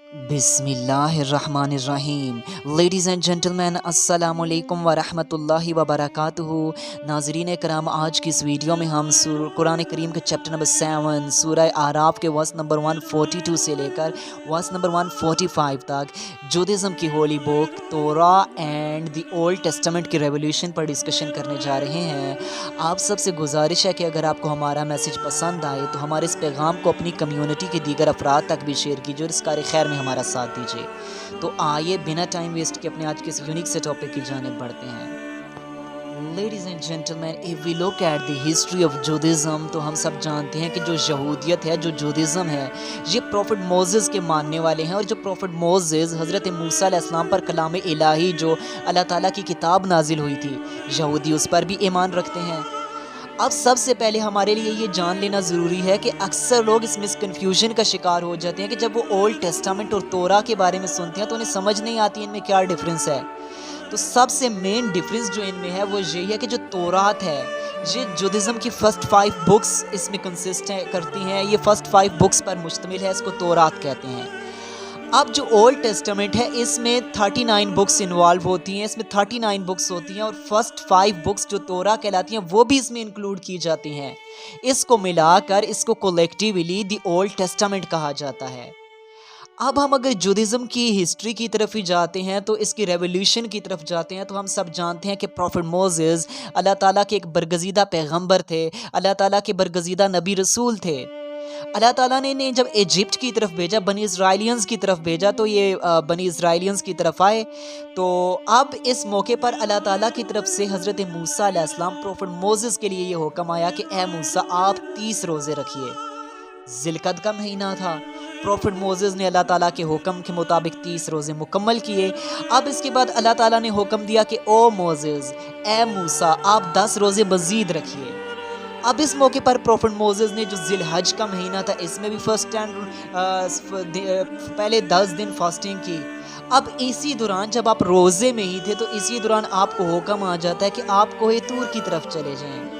बिस्मिल्लाहिर्रहमानिर्रहीम। Ladies and gentleman, अस्सलामु अलैकुम वरहमतुल्लाहि वबरकातुहू। नाज़रीन कराम, आज की इस वीडियो में हम कुरान करीम के चैप्टर नंबर 7 सूरह आराफ के वर्स नंबर 142 से लेकर वर्स नंबर 145 तक जूडिज़्म की होली बुक तोरा एंड द ओल्ड टेस्टामेंट की रेवोल्यूशन पर डिस्कशन करने जा रहे हैं। आप सबसे गुजारिश है कि अगर आपको हमारा मैसेज पसंद आए तो हमारे इस पैगाम को अपनी कम्युनिटी के दीगर अफराद तक भी शेयर कीजिए और इस कार खैर में हमारा साथ दीजिए। तो आइए बिना टाइम वेस्ट के अपने आज के इस यूनिक से टॉपिक की जानिब बढ़ते हैं। Ladies and gentleman, if we look at the history of Judaism तो हम सब जानते हैं कि जो यहूदियत है, जो जूडिज़्म है, ये प्रॉफिट मोसेस के मानने वाले हैं। और जो प्रॉफिट मोसेस हज़रत मूसा अलैहिस्सलाम पर कलाम इलाही जो अल्लाह ताला की किताब नाजिल हुई थी, यहूदी उस पर भी ईमान रखते हैं। अब सबसे पहले हमारे लिए ये जान लेना ज़रूरी है कि अक्सर लोग इस मिसकन्फ्यूजन का शिकार हो जाते हैं कि जब वो ओल्ड टेस्टामेंट और तोरा के बारे में सुनते हैं तो उन्हें समझ नहीं आती इनमें क्या डिफरेंस है। तो सबसे मेन डिफरेंस जो इनमें है वो यही है कि जो तोरात है, ये जूडिज़्म की फ़र्स्ट 5 बुक्स इसमें कंसिस्ट करती हैं। ये फ़र्स्ट 5 बुक्स पर मुश्तमिल है, इसको तोरात कहते हैं। अब जो ओल्ड टेस्टामेंट है इसमें 39 बुक्स इन्वॉल्व होती हैं, इसमें 39 बुक्स होती हैं और फर्स्ट 5 बुक्स जो तोरा कहलाती हैं वो भी इसमें इंक्लूड की जाती हैं। इसको मिलाकर इसको कोलेक्टिवली द ओल्ड टेस्टामेंट कहा जाता है। अब हम अगर जूडिज़्म की हिस्ट्री की तरफ ही जाते हैं तो इसकी रेवोल्यूशन की तरफ जाते हैं तो हम सब जानते हैं कि प्रॉफिट मोसेस अल्लाह ताला के एक बरगज़ीदा पैगंबर थे, अल्लाह ताला के बरगज़ीदा नबी रसूल थे। अल्लाह ताला ने इन्हें जब इजिप्ट की तरफ भेजा, बनी इज़राइलियंस की तरफ भेजा, तो ये बनी इज़राइलियंस की तरफ आए। तो अब इस मौके पर अल्लाह ताला की तरफ से हज़रत मूसा अलैहिस्सलाम प्रॉफिट मोसेस के लिए ये हुक्म आया कि ए मूसा, आप 30 रोज़े रखिए। ज़िलक़द का महीना था। प्रॉफिट मोसेस ने अल्लाह ताला के हुक्म के मुताबिक 30 रोज़े मुकम्मल किए। अब इसके बाद अल्लाह ताला ने हुक्म दिया कि ओ मोसेस, ए मूसा, आप 10 रोज़े मज़ीद रखिए। अब इस मौके पर प्रॉफिट मोसेस ने जो ज़िलहज का महीना था इसमें भी पहले 10 दिन फास्टिंग की। अब इसी दौरान जब आप रोज़े में ही थे तो इसी दौरान आपको हुक्म आ जाता है कि आप कोहे तूर की तरफ चले जाएं।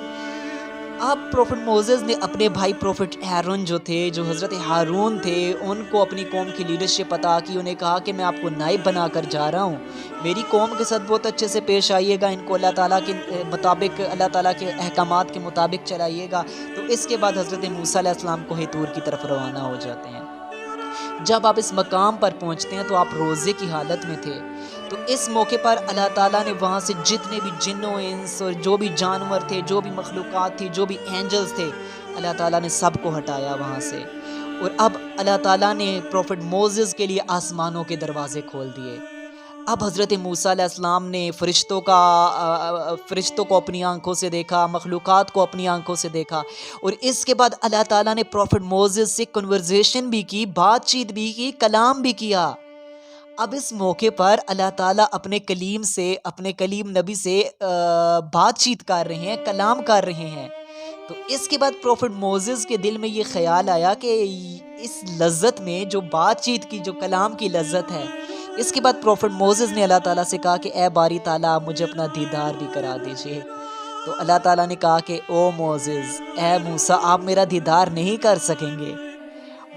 अब प्रॉफिट मोसेस ने अपने भाई प्रॉफिट हारून जो थे, जो हज़रत हारून थे, उनको अपनी कौम की लीडरशिप अता की। उन्हें कहा कि मैं आपको नाइब बनाकर जा रहा हूँ, मेरी कौम के साथ बहुत अच्छे से पेश आइएगा, इनको अल्लाह ताला के मुताबिक, अल्लाह ताला के अहकामात के मुताबिक चलाइएगा। तो इसके बाद हज़रत मूसा अलैहिस्सलाम कोहे तूर की तरफ रवाना हो जाते हैं। जब आप इस मकाम पर पहुँचते हैं तो आप रोज़े की हालत में थे। तो इस मौके पर अल्लाह ताला ने वहाँ से जितने भी जिन्नो इंस और जो भी जानवर थे, जो भी मखलूक़ात थी, जो भी एंजल्स थे, अल्लाह ताला ने सबको हटाया वहाँ से। और अब अल्लाह ताला ने प्रॉफिट मोसेस के लिए आसमानों के दरवाज़े खोल दिए। अब हज़रत मूसा अलैहिस्सलाम ने फ़रिश्तों को अपनी आंखों से देखा, मखलूक़ात को अपनी आंखों से देखा। और इसके बाद अल्लाह ताला ने प्रॉफिट मोसेस से कन्वर्सेशन भी की, बातचीत भी की, कलाम भी किया। अब इस मौके पर अल्लाह ताला अपने कलीम से, अपने कलीम नबी से बातचीत कर रहे हैं, कलाम कर रहे हैं। तो इसके बाद प्रॉफिट मोसेस के दिल में ये ख्याल आया कि इस लज़्ज़त में, जो बातचीत की, जो कलाम की लज़्ज़त है, इसके बाद प्रॉफिट मोसेस ने अल्लाह ताला से कहा कि ए बारी ताला, मुझे अपना दीदार भी करा दीजिए। तो अल्लाह ताला ने कहा कि ओ मोसेस, ए मूसा, आप मेरा दीदार नहीं कर सकेंगे।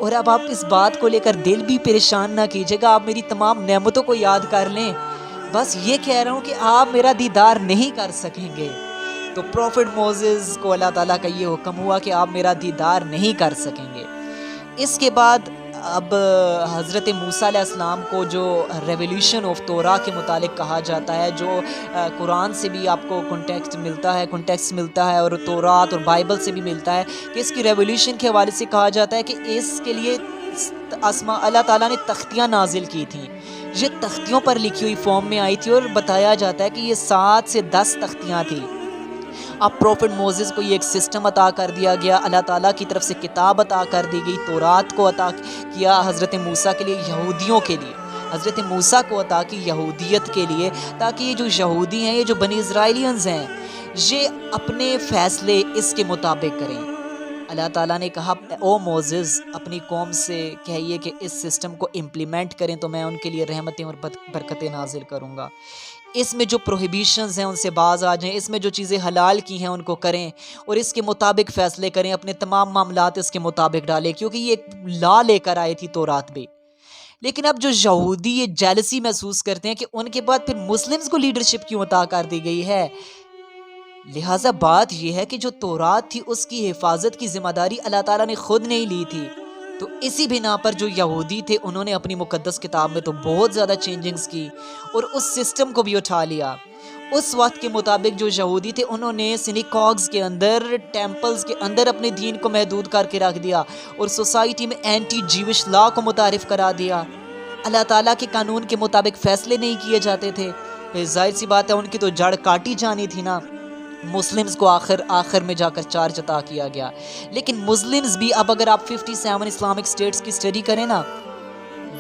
और अब आप इस बात को लेकर दिल भी परेशान ना कीजिएगा, आप मेरी तमाम नेमतों को याद कर लें। बस ये कह रहा हूँ कि आप मेरा दीदार नहीं कर सकेंगे। तो प्रॉफिट मोसेस को अल्लाह ताला का ये हुक्म हुआ कि आप मेरा दीदार नहीं कर सकेंगे। इसके बाद अब हज़रत मूसा अलैहिस्सलाम को जो रेवोल्यूशन ऑफ तोरा के मुतालिक कहा जाता है, जो कुरान से भी आपको कॉन्टेक्स्ट मिलता है और तोरात और बाइबल से भी मिलता है कि इसकी रेवोल्यूशन के हवाले से कहा जाता है कि इसके लिए अल्लाह ताला ने तख्तियाँ नाजिल की थी। ये तख्तियों पर लिखी हुई फॉर्म में आई थी और बताया जाता है कि ये 7 से 10 तख्तियाँ थी। अब प्रॉफिट मोसेस को ये एक सिस्टम अता कर दिया गया, अल्लाह ताला की तरफ से किताब अता कर दी गई, तौरात को अता किया हज़रत मूसा के लिए, यहूदियों के लिए, हज़रत मूसा को अता की यहूदियत के लिए, ताकि ये जो यहूदी हैं, ये जो बनी इज़राइलियंस हैं, ये अपने फ़ैसले इसके मुताबिक करें। अल्लाह ताला ने कहा, ओ मोसेस, अपनी कौम से कहिए कि इस सिस्टम को इम्प्लीमेंट करें तो मैं उनके लिए रहमतें और बरकतें नाजिल करूँगा। इसमें जो प्रोहिबिशंस हैं उनसे बाज आ जाएं, इसमें जो चीज़ें हलाल की हैं उनको करें और इसके मुताबिक फ़ैसले करें, अपने तमाम मामलात इसके मुताबिक डालें, क्योंकि ये एक लॉ लेकर आई थी तौरात भी। لیکن اب جو یہودی یہ جیلسی محسوس کرتے ہیں کہ ان کے بعد پھر مسلمز کو لیڈرشپ کیوں عطا کر دی گئی ہے، لہٰذا بات یہ ہے کہ جو تورات تھی اس کی حفاظت کی ذمہ داری اللہ تعالیٰ نے خود نہیں لی تھی، تو اسی بنا پر جو یہودی تھے انہوں نے اپنی مقدس کتاب میں تو بہت زیادہ چینجنگز کی اور اس سسٹم کو بھی اٹھا لیا۔ اس وقت کے مطابق جو یہودی تھے انہوں نے سینیگاگز کے اندر، ٹیمپلز کے اندر اپنے دین کو محدود کر کے رکھ دیا اور سوسائٹی میں اینٹی جیوش لا کو متعارف کرا دیا۔ اللہ تعالیٰ کے قانون کے مطابق فیصلے نہیں کیے جاتے تھے، پھر ظاہر سی بات ہے ان کی تو جڑ کاٹی جانی تھی نا۔ مسلمز کو آخر میں جا کر چارج عطا کیا گیا، لیکن مسلمز بھی اب اگر آپ 57 اسلامک سٹیٹس کی سٹڈی کریں نا،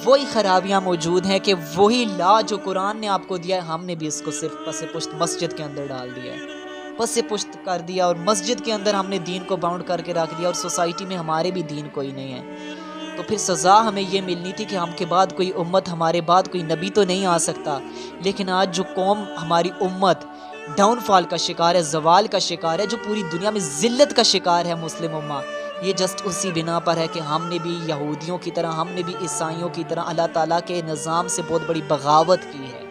وہی خرابیاں موجود ہیں کہ وہی لا جو قرآن نے آپ کو دیا ہے ہم نے بھی اس کو صرف پس پشت مسجد کے اندر ڈال دیا ہے، پس پشت کر دیا، اور مسجد کے اندر ہم نے دین کو باؤنڈ کر کے رکھ دیا، اور سوسائٹی میں ہمارے بھی دین کوئی نہیں ہے۔ تو پھر سزا ہمیں یہ ملنی تھی کہ ہم کے بعد کوئی امت، ہمارے بعد کوئی نبی تو نہیں آ سکتا، لیکن آج جو قوم، ہماری امت ڈاؤن فال کا شکار ہے، زوال کا شکار ہے، جو پوری دنیا میں ذلت کا شکار ہے مسلم امت، یہ جسٹ اسی بنا پر ہے کہ ہم نے بھی یہودیوں کی طرح، ہم نے بھی عیسائیوں کی طرح اللہ تعالیٰ کے نظام سے بہت بڑی بغاوت کی ہے۔